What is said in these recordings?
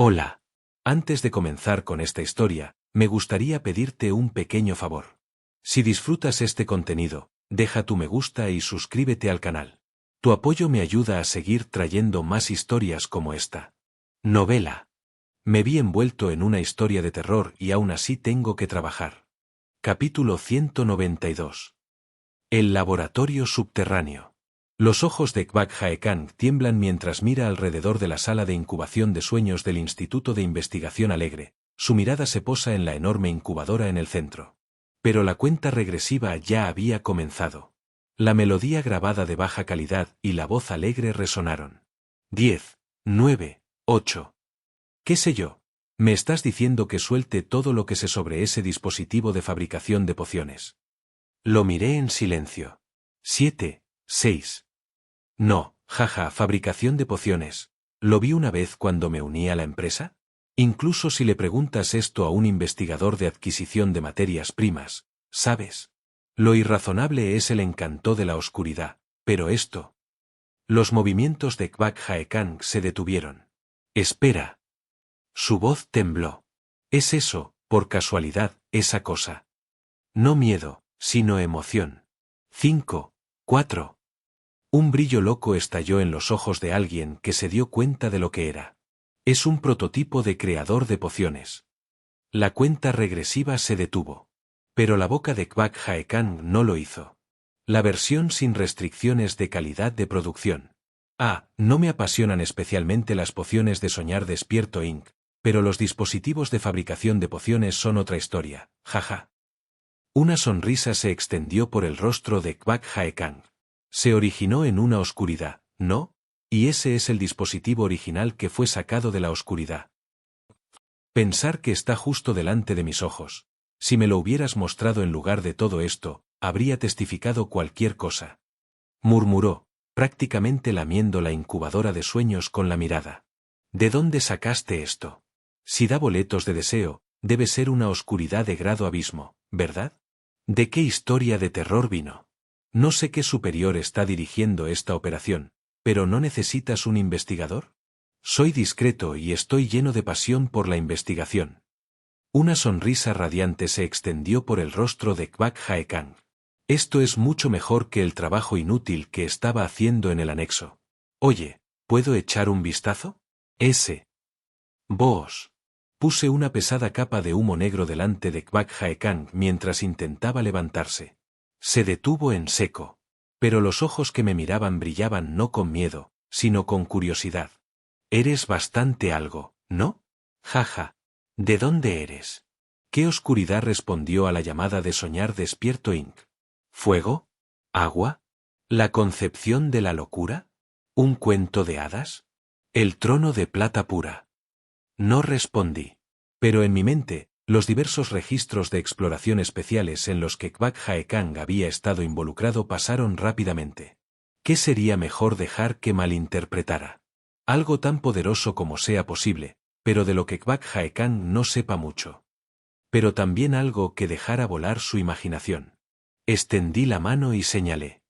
Hola. Antes de comenzar con esta historia, me gustaría pedirte un pequeño favor. Si disfrutas este contenido, deja tu me gusta y suscríbete al canal. Tu apoyo me ayuda a seguir trayendo más historias como esta. Novela. Me vi envuelto en una historia de terror y aún así tengo que trabajar. Capítulo 192. El laboratorio subterráneo. Los ojos de Kwak Jae-kang tiemblan mientras mira alrededor de la sala de incubación de sueños del Instituto de Investigación Alegre. Su mirada se posa en la enorme incubadora en el centro. Pero la cuenta regresiva ya había comenzado. La melodía grabada de baja calidad y la voz alegre resonaron. 10, 9, 8. ¿Qué sé yo? Me estás diciendo que suelte todo lo que sé sobre ese dispositivo de fabricación de pociones. Lo miré en silencio. 7, 6. No, jaja, fabricación de pociones. ¿Lo vi una vez cuando me uní a la empresa? Incluso si le preguntas esto a un investigador de adquisición de materias primas, ¿sabes? Lo irrazonable es el encanto de la oscuridad, pero esto... Los movimientos de Kwak Jae-kang se detuvieron. Espera. Su voz tembló. Es eso, por casualidad, esa cosa. No miedo, sino emoción. 5, 4. Un brillo loco estalló en los ojos de alguien que se dio cuenta de lo que era. Es un prototipo de creador de pociones. La cuenta regresiva se detuvo. Pero la boca de Kwak Jae-kang no lo hizo. La versión sin restricciones de calidad de producción. No me apasionan especialmente las pociones de Soñar Despierto Inc., pero los dispositivos de fabricación de pociones son otra historia, jaja. Una sonrisa se extendió por el rostro de Kwak Jae-kang. Se originó en una oscuridad, ¿no? Y ese es el dispositivo original que fue sacado de la oscuridad. Pensar que está justo delante de mis ojos. Si me lo hubieras mostrado en lugar de todo esto, habría testificado cualquier cosa. Murmuró, prácticamente lamiendo la incubadora de sueños con la mirada. ¿De dónde sacaste esto? Si da boletos de deseo, debe ser una oscuridad de grado abismo, ¿verdad? ¿De qué historia de terror vino? No sé qué superior está dirigiendo esta operación, pero ¿no necesitas un investigador? Soy discreto y estoy lleno de pasión por la investigación. Una sonrisa radiante se extendió por el rostro de Kwak Jae-kang. Esto es mucho mejor que el trabajo inútil que estaba haciendo en el anexo. Oye, ¿puedo echar un vistazo? Vos. Puse una pesada capa de humo negro delante de Kwak Jae-kang mientras intentaba levantarse. Se detuvo en seco. Pero los ojos que me miraban brillaban no con miedo, sino con curiosidad. Eres bastante algo, ¿no? Jaja. ¿De dónde eres? ¿Qué oscuridad respondió a la llamada de Soñar Despierto Inc.? ¿Fuego? ¿Agua? ¿La concepción de la locura? ¿Un cuento de hadas? ¿El trono de plata pura? No respondí. Pero en mi mente, los diversos registros de exploración especiales en los que Kwak Jae-kang había estado involucrado pasaron rápidamente. ¿Qué sería mejor dejar que malinterpretara? Algo tan poderoso como sea posible, pero de lo que Kwak Jae-kang no sepa mucho. Pero también algo que dejara volar su imaginación. Extendí la mano y señalé.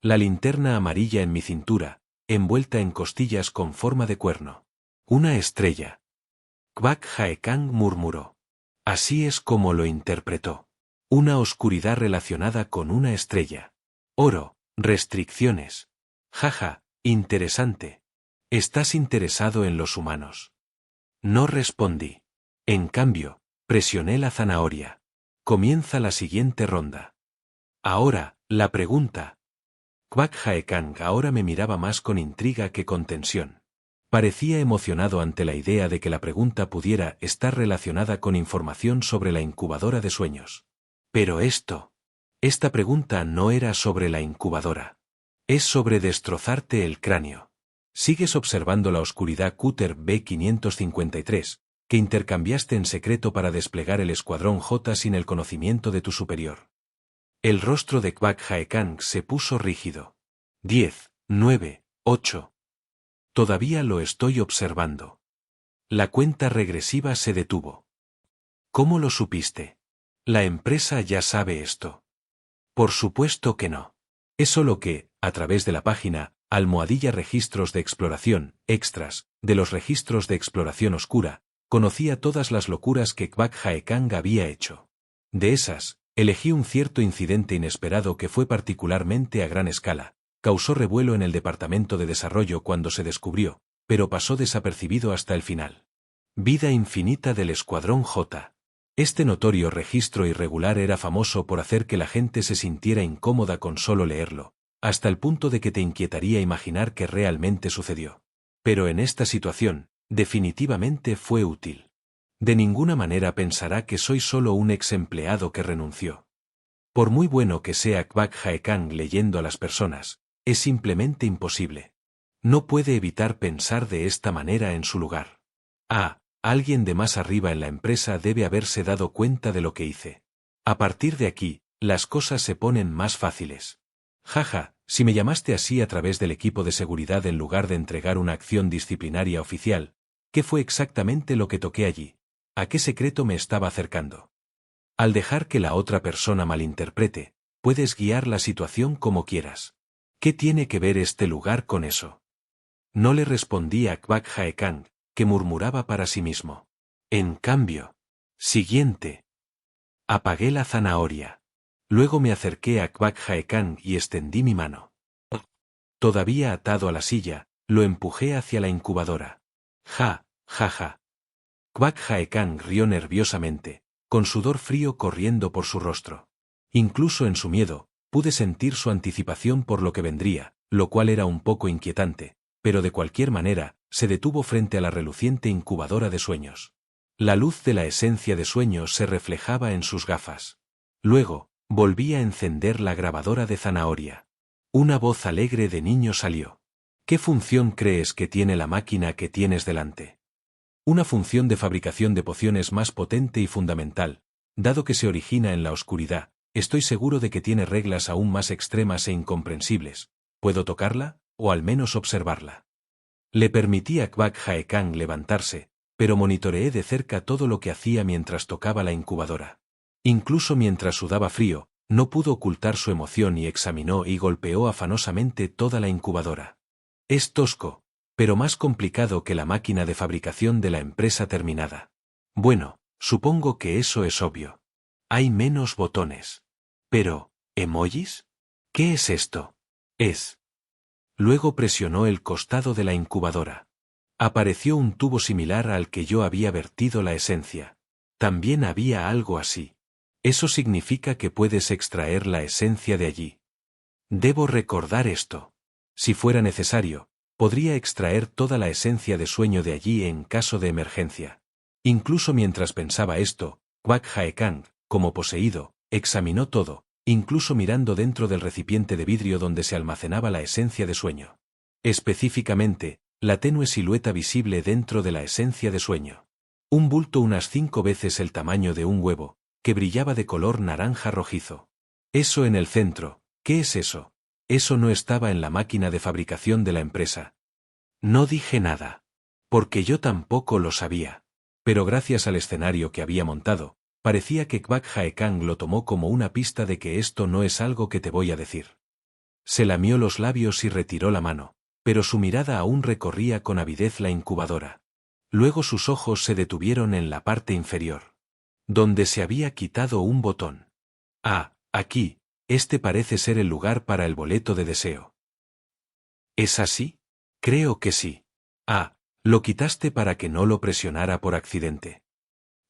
La linterna amarilla en mi cintura, envuelta en costillas con forma de cuerno. Una estrella. Kwak Jae-kang murmuró. Así es como lo interpretó. Una oscuridad relacionada con una estrella. Oro, restricciones. Jaja, interesante. ¿Estás interesado en los humanos? No respondí. En cambio, presioné la zanahoria. Comienza la siguiente ronda. Ahora, la pregunta. Kwak Jae-kang ahora me miraba más con intriga que con tensión. Parecía emocionado ante la idea de que la pregunta pudiera estar relacionada con información sobre la incubadora de sueños. Pero esta pregunta no era sobre la incubadora. Es sobre destrozarte el cráneo. Sigues observando la oscuridad Cutter B553, que intercambiaste en secreto para desplegar el escuadrón J sin el conocimiento de tu superior. El rostro de Kwak Jae-kang se puso rígido. 10, 9, 8. Todavía lo estoy observando. La cuenta regresiva se detuvo. ¿Cómo lo supiste? La empresa ya sabe esto. Por supuesto que no. Es solo que, a través de la página, almohadilla registros de exploración, extras, de los registros de exploración oscura, conocía todas las locuras que Kwak Jae-kang había hecho. De esas, elegí un cierto incidente inesperado que fue particularmente a gran escala, causó revuelo en el departamento de desarrollo cuando se descubrió, pero pasó desapercibido hasta el final. Vida infinita del Escuadrón J. Este notorio registro irregular era famoso por hacer que la gente se sintiera incómoda con solo leerlo, hasta el punto de que te inquietaría imaginar que realmente sucedió. Pero en esta situación, definitivamente fue útil. De ninguna manera pensará que soy solo un ex empleado que renunció. Por muy bueno que sea Kwak Jae-kang leyendo a las personas, es simplemente imposible. No puede evitar pensar de esta manera en su lugar. Alguien de más arriba en la empresa debe haberse dado cuenta de lo que hice. A partir de aquí, las cosas se ponen más fáciles. Jaja, si me llamaste así a través del equipo de seguridad en lugar de entregar una acción disciplinaria oficial, ¿qué fue exactamente lo que toqué allí? ¿A qué secreto me estaba acercando? Al dejar que la otra persona malinterprete, puedes guiar la situación como quieras. ¿Qué tiene que ver este lugar con eso? No le respondí a Kwak Jae-kang, que murmuraba para sí mismo. En cambio, siguiente. Apagué la zanahoria. Luego me acerqué a Kwak Jae-kang y extendí mi mano. Todavía atado a la silla, lo empujé hacia la incubadora. Ja. Kwak Jae-kang rió nerviosamente, con sudor frío corriendo por su rostro. Incluso en su miedo, pude sentir su anticipación por lo que vendría, lo cual era un poco inquietante, pero de cualquier manera, se detuvo frente a la reluciente incubadora de sueños. La luz de la esencia de sueños se reflejaba en sus gafas. Luego, volví a encender la grabadora de zanahoria. Una voz alegre de niño salió. ¿Qué función crees que tiene la máquina que tienes delante? Una función de fabricación de pociones más potente y fundamental. Dado que se origina en la oscuridad, estoy seguro de que tiene reglas aún más extremas e incomprensibles. ¿Puedo tocarla, o al menos observarla? Le permití a Kwak Jae-kang levantarse, pero monitoreé de cerca todo lo que hacía mientras tocaba la incubadora. Incluso mientras sudaba frío, no pudo ocultar su emoción y examinó y golpeó afanosamente toda la incubadora. Es tosco, pero más complicado que la máquina de fabricación de la empresa terminada. Bueno, supongo que eso es obvio. Hay menos botones. Pero, ¿emojis? ¿Qué es esto? Luego presionó el costado de la incubadora. Apareció un tubo similar al que yo había vertido la esencia. También había algo así. Eso significa que puedes extraer la esencia de allí. Debo recordar esto. Si fuera necesario, podría extraer toda la esencia de sueño de allí en caso de emergencia. Incluso mientras pensaba esto, Kwak Jae-kang, como poseído, examinó todo, incluso mirando dentro del recipiente de vidrio donde se almacenaba la esencia de sueño. Específicamente, la tenue silueta visible dentro de la esencia de sueño. Un bulto unas 5 veces el tamaño de un huevo, que brillaba de color naranja rojizo. Eso en el centro, ¿qué es eso? Eso no estaba en la máquina de fabricación de la empresa. No dije nada. Porque yo tampoco lo sabía. Pero gracias al escenario que había montado, parecía que Kwak Jae-kang lo tomó como una pista de que esto no es algo que te voy a decir. Se lamió los labios y retiró la mano, pero su mirada aún recorría con avidez la incubadora. Luego sus ojos se detuvieron en la parte inferior, donde se había quitado un botón. Aquí, este parece ser el lugar para el boleto de deseo. ¿Es así? Creo que sí. Lo quitaste para que no lo presionara por accidente.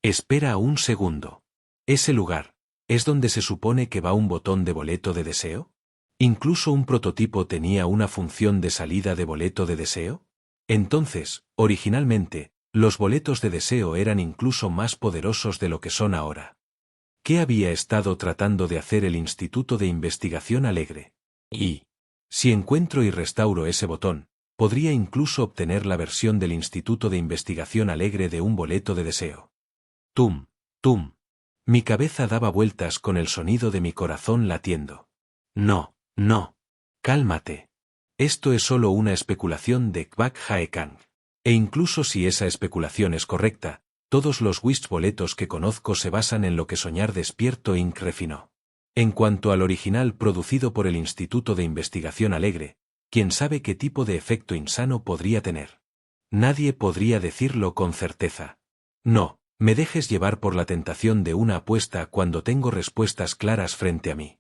Espera un segundo. ¿Ese lugar es donde se supone que va un botón de boleto de deseo? ¿Incluso un prototipo tenía una función de salida de boleto de deseo? Entonces, originalmente, los boletos de deseo eran incluso más poderosos de lo que son ahora. ¿Qué había estado tratando de hacer el Instituto de Investigación Alegre? Si encuentro y restauro ese botón, podría incluso obtener la versión del Instituto de Investigación Alegre de un boleto de deseo. Tum. Mi cabeza daba vueltas con el sonido de mi corazón latiendo. No. Cálmate. Esto es solo una especulación de Kwak Jae-kang. E incluso si esa especulación es correcta, todos los Wish boletos que conozco se basan en lo que Soñar Despierto Inc. refinó. En cuanto al original producido por el Instituto de Investigación Alegre, quién sabe qué tipo de efecto insano podría tener. Nadie podría decirlo con certeza. No, me dejes llevar por la tentación de una apuesta cuando tengo respuestas claras frente a mí.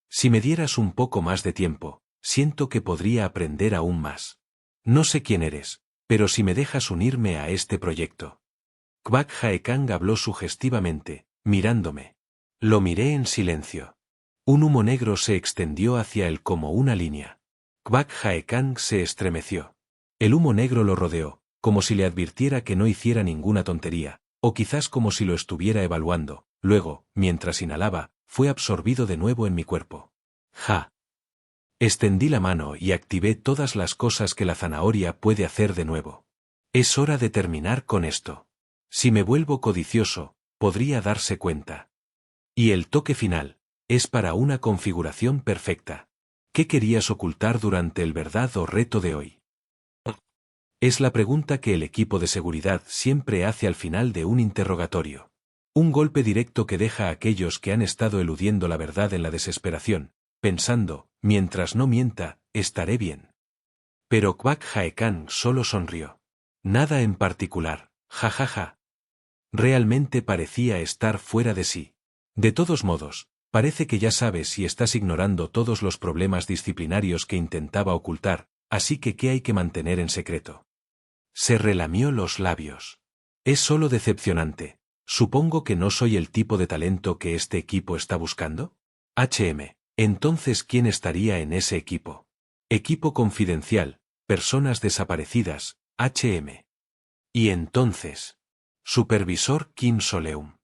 Si me dieras un poco más de tiempo, siento que podría aprender aún más. No sé quién eres, pero si me dejas unirme a este proyecto. Kwak Jae-kang habló sugestivamente, mirándome. Lo miré en silencio. Un humo negro se extendió hacia él como una línea. Kwak Jae-kang se estremeció. El humo negro lo rodeó, como si le advirtiera que no hiciera ninguna tontería, o quizás como si lo estuviera evaluando. Luego, mientras inhalaba, fue absorbido de nuevo en mi cuerpo. ¡Ja! Extendí la mano y activé todas las cosas que la zanahoria puede hacer de nuevo. Es hora de terminar con esto. Si me vuelvo codicioso, podría darse cuenta. Y el toque final es para una configuración perfecta. ¿Qué querías ocultar durante el verdad o reto de hoy? Es la pregunta que el equipo de seguridad siempre hace al final de un interrogatorio. Un golpe directo que deja a aquellos que han estado eludiendo la verdad en la desesperación, pensando, mientras no mienta, estaré bien. Pero Kwak Jae-kang solo sonrió. Nada en particular, jajaja. Realmente parecía estar fuera de sí. De todos modos, parece que ya sabes y estás ignorando todos los problemas disciplinarios que intentaba ocultar, así que ¿qué hay que mantener en secreto? Se relamió los labios. Es solo decepcionante. Supongo que no soy el tipo de talento que este equipo está buscando. Entonces, ¿quién estaría en ese equipo? Equipo confidencial, personas desaparecidas, Y entonces, supervisor Kim Soleum.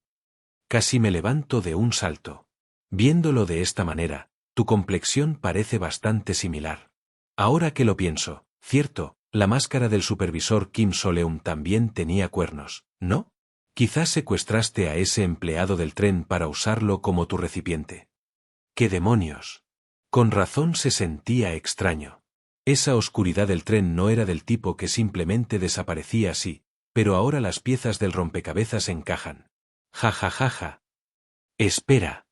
Casi me levanto de un salto. Viéndolo de esta manera, tu complexión parece bastante similar. Ahora que lo pienso, cierto, la máscara del supervisor Kim Soleum también tenía cuernos, ¿no? Quizás secuestraste a ese empleado del tren para usarlo como tu recipiente. ¡Qué demonios! Con razón se sentía extraño. Esa oscuridad del tren no era del tipo que simplemente desaparecía así, pero ahora las piezas del rompecabezas encajan. Ja ja ja ja. Espera.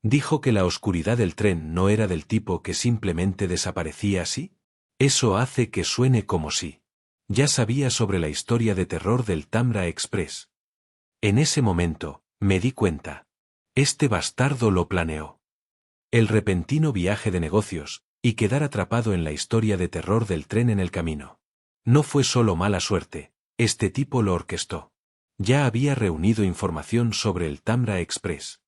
¿Dijo que la oscuridad del tren no era del tipo que simplemente desaparecía así? Eso hace que suene como si ya sabía sobre la historia de terror del Tamra Express. En ese momento, me di cuenta. Este bastardo lo planeó. El repentino viaje de negocios, y quedar atrapado en la historia de terror del tren en el camino. No fue solo mala suerte, este tipo lo orquestó. Ya había reunido información sobre el Tamra Express.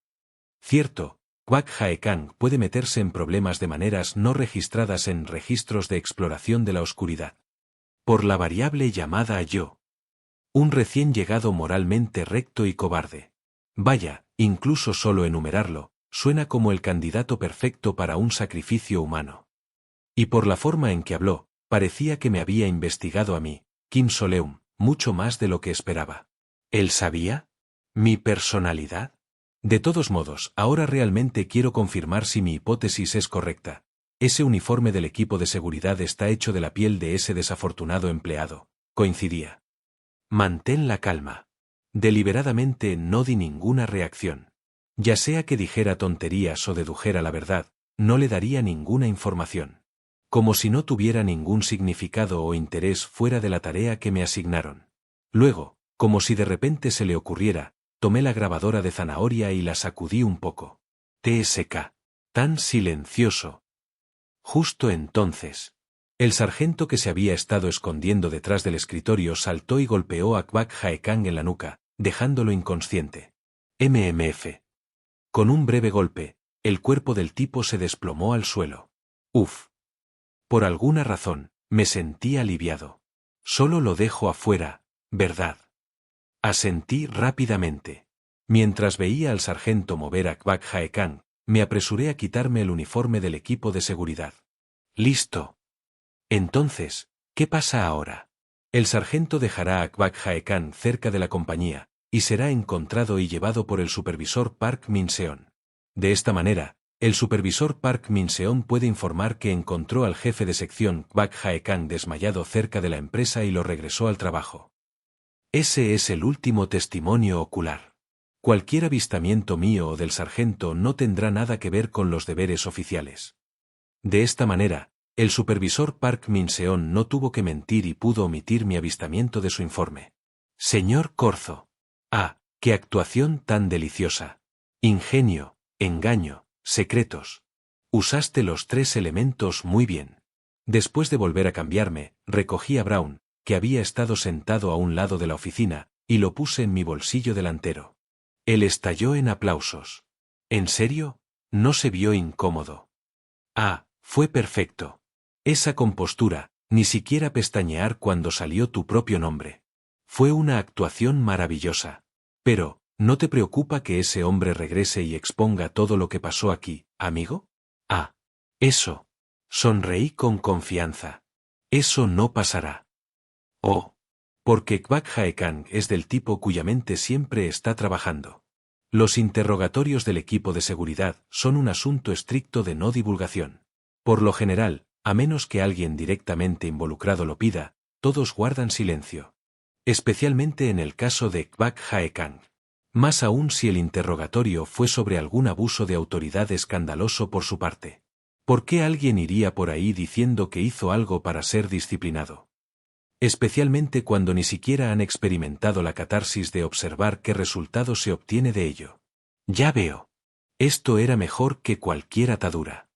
Cierto, Kwak Jae-kang puede meterse en problemas de maneras no registradas en registros de exploración de la oscuridad. Por la variable llamada yo. Un recién llegado moralmente recto y cobarde. Vaya, incluso solo enumerarlo, suena como el candidato perfecto para un sacrificio humano. Y por la forma en que habló, parecía que me había investigado a mí, Kim Soleum, mucho más de lo que esperaba. ¿Él sabía? ¿Mi personalidad? De todos modos, ahora realmente quiero confirmar si mi hipótesis es correcta. Ese uniforme del equipo de seguridad está hecho de la piel de ese desafortunado empleado. Coincidía. Mantén la calma. Deliberadamente no di ninguna reacción. Ya sea que dijera tonterías o dedujera la verdad, no le daría ninguna información. Como si no tuviera ningún significado o interés fuera de la tarea que me asignaron. Luego, como si de repente se le ocurriera, tomé la grabadora de zanahoria y la sacudí un poco. TSK. Tan silencioso. Justo entonces, el sargento que se había estado escondiendo detrás del escritorio saltó y golpeó a Kwak Jae-kang en la nuca, dejándolo inconsciente. MMF. Con un breve golpe, el cuerpo del tipo se desplomó al suelo. Uf. Por alguna razón, me sentí aliviado. Solo lo dejo afuera, ¿verdad? Asentí rápidamente. Mientras veía al sargento mover a Kwak Jae-kang, me apresuré a quitarme el uniforme del equipo de seguridad. Listo. Entonces, ¿qué pasa ahora? El sargento dejará a Kwak Jae-kang cerca de la compañía, y será encontrado y llevado por el supervisor Park Min-seon. De esta manera, el supervisor Park Min-seon puede informar que encontró al jefe de sección Kwak Jae-kang desmayado cerca de la empresa y lo regresó al trabajo. Ese es el último testimonio ocular. Cualquier avistamiento mío o del sargento no tendrá nada que ver con los deberes oficiales. De esta manera, El supervisor Park Min-seon no tuvo que mentir y pudo omitir mi avistamiento de su informe. Señor Corzo. Ah, qué actuación tan deliciosa. Ingenio, engaño, secretos. Usaste los 3 elementos muy bien. Después de volver a cambiarme, recogí a Brown, que había estado sentado a un lado de la oficina, y lo puse en mi bolsillo delantero. Él estalló en aplausos. ¿En serio? No se vio incómodo. Ah, fue perfecto. Esa compostura, ni siquiera pestañear cuando salió tu propio nombre. Fue una actuación maravillosa. Pero, ¿no te preocupa que ese hombre regrese y exponga todo lo que pasó aquí, amigo? Ah, eso. Sonreí con confianza. Eso no pasará. Oh. Porque Kwak Jae-kang es del tipo cuya mente siempre está trabajando. Los interrogatorios del equipo de seguridad son un asunto estricto de no divulgación. Por lo general, a menos que alguien directamente involucrado lo pida, todos guardan silencio. Especialmente en el caso de Kwak Jae-kang. Más aún si el interrogatorio fue sobre algún abuso de autoridad escandaloso por su parte. ¿Por qué alguien iría por ahí diciendo que hizo algo para ser disciplinado? Especialmente cuando ni siquiera han experimentado la catarsis de observar qué resultado se obtiene de ello. Ya veo. Esto era mejor que cualquier atadura.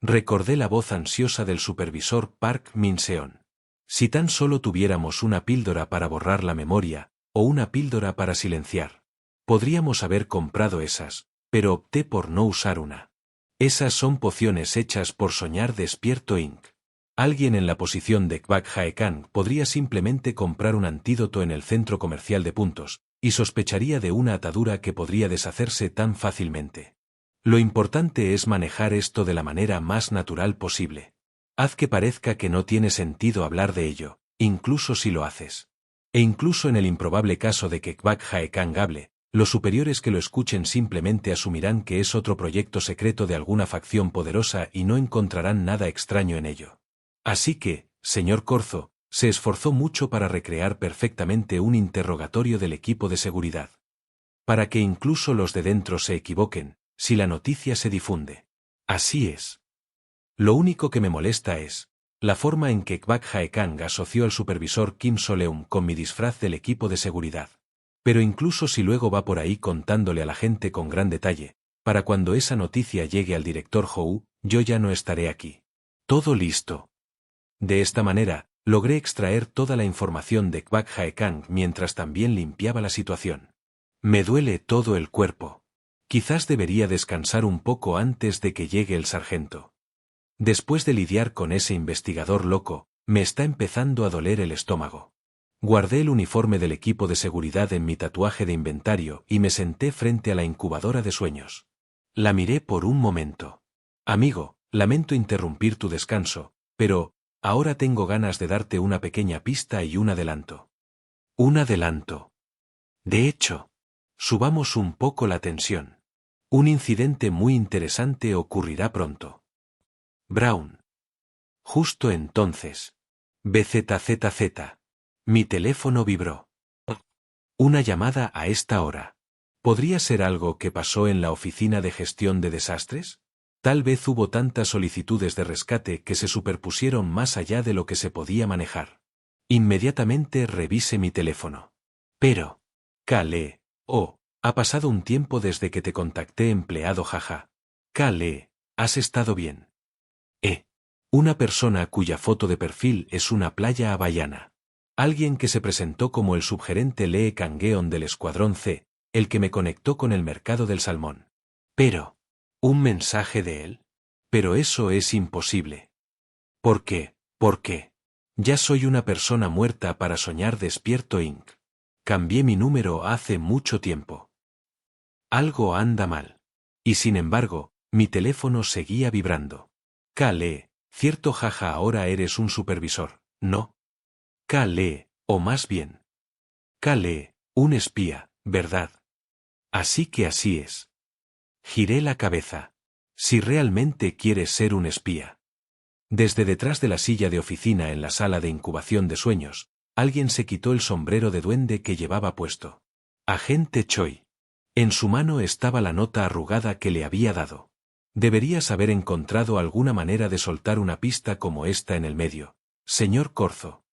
Recordé la voz ansiosa del supervisor Park Min-seon. Si tan solo tuviéramos una píldora para borrar la memoria, o una píldora para silenciar. Podríamos haber comprado esas, pero opté por no usar una. Esas son pociones hechas por Soñar Despierto Inc. Alguien en la posición de Kwak Jae-kang podría simplemente comprar un antídoto en el centro comercial de puntos, y sospecharía de una atadura que podría deshacerse tan fácilmente. Lo importante es manejar esto de la manera más natural posible. Haz que parezca que no tiene sentido hablar de ello, incluso si lo haces. E incluso en el improbable caso de que Kwak Jae-kang hable, los superiores que lo escuchen simplemente asumirán que es otro proyecto secreto de alguna facción poderosa y no encontrarán nada extraño en ello. Así que, señor Corzo, se esforzó mucho para recrear perfectamente un interrogatorio del equipo de seguridad. Para que incluso los de dentro se equivoquen, si la noticia se difunde. Así es. Lo único que me molesta es la forma en que Kwak Jae-kang asoció al supervisor Kim Soleum con mi disfraz del equipo de seguridad. Pero incluso si luego va por ahí contándole a la gente con gran detalle, para cuando esa noticia llegue al director Hou, yo ya no estaré aquí. Todo listo. De esta manera, logré extraer toda la información de Kwak Jae-kang mientras también limpiaba la situación. Me duele todo el cuerpo. Quizás debería descansar un poco antes de que llegue el sargento. Después de lidiar con ese investigador loco, me está empezando a doler el estómago. Guardé el uniforme del equipo de seguridad en mi tatuaje de inventario y me senté frente a la incubadora de sueños. La miré por un momento. Amigo, lamento interrumpir tu descanso, pero ahora tengo ganas de darte una pequeña pista y un adelanto. Un adelanto. De hecho, subamos un poco la tensión. Un incidente muy interesante ocurrirá pronto. Brown. Justo entonces. BZZZ. Mi teléfono vibró. Una llamada a esta hora. ¿Podría ser algo que pasó en la oficina de gestión de desastres? Tal vez hubo tantas solicitudes de rescate que se superpusieron más allá de lo que se podía manejar. Inmediatamente revisé mi teléfono. Pero, Kale, ha pasado un tiempo desde que te contacté, empleado, jaja. Kale, ¿has estado bien? Una persona cuya foto de perfil es una playa hawaiana. Alguien que se presentó como el subgerente Lee Kang-geon del Escuadrón C, el que me conectó con el mercado del salmón. Pero, ¿un mensaje de él? Pero eso es imposible. ¿Por qué? ¿Por qué? Ya soy una persona muerta para Soñar Despierto Inc. Cambié mi número hace mucho tiempo. Algo anda mal. Y sin embargo, mi teléfono seguía vibrando. Kale, cierto, jaja, ahora eres un supervisor, ¿no? Kale, o más bien. Kale, un espía, ¿verdad? Así que así es. Giré la cabeza. Si realmente quieres ser un espía. Desde detrás de la silla de oficina en la sala de incubación de sueños, alguien se quitó el sombrero de duende que llevaba puesto. Agente Choi. En su mano estaba la nota arrugada que le había dado. Deberías haber encontrado alguna manera de soltar una pista como esta en el medio. Señor Corzo.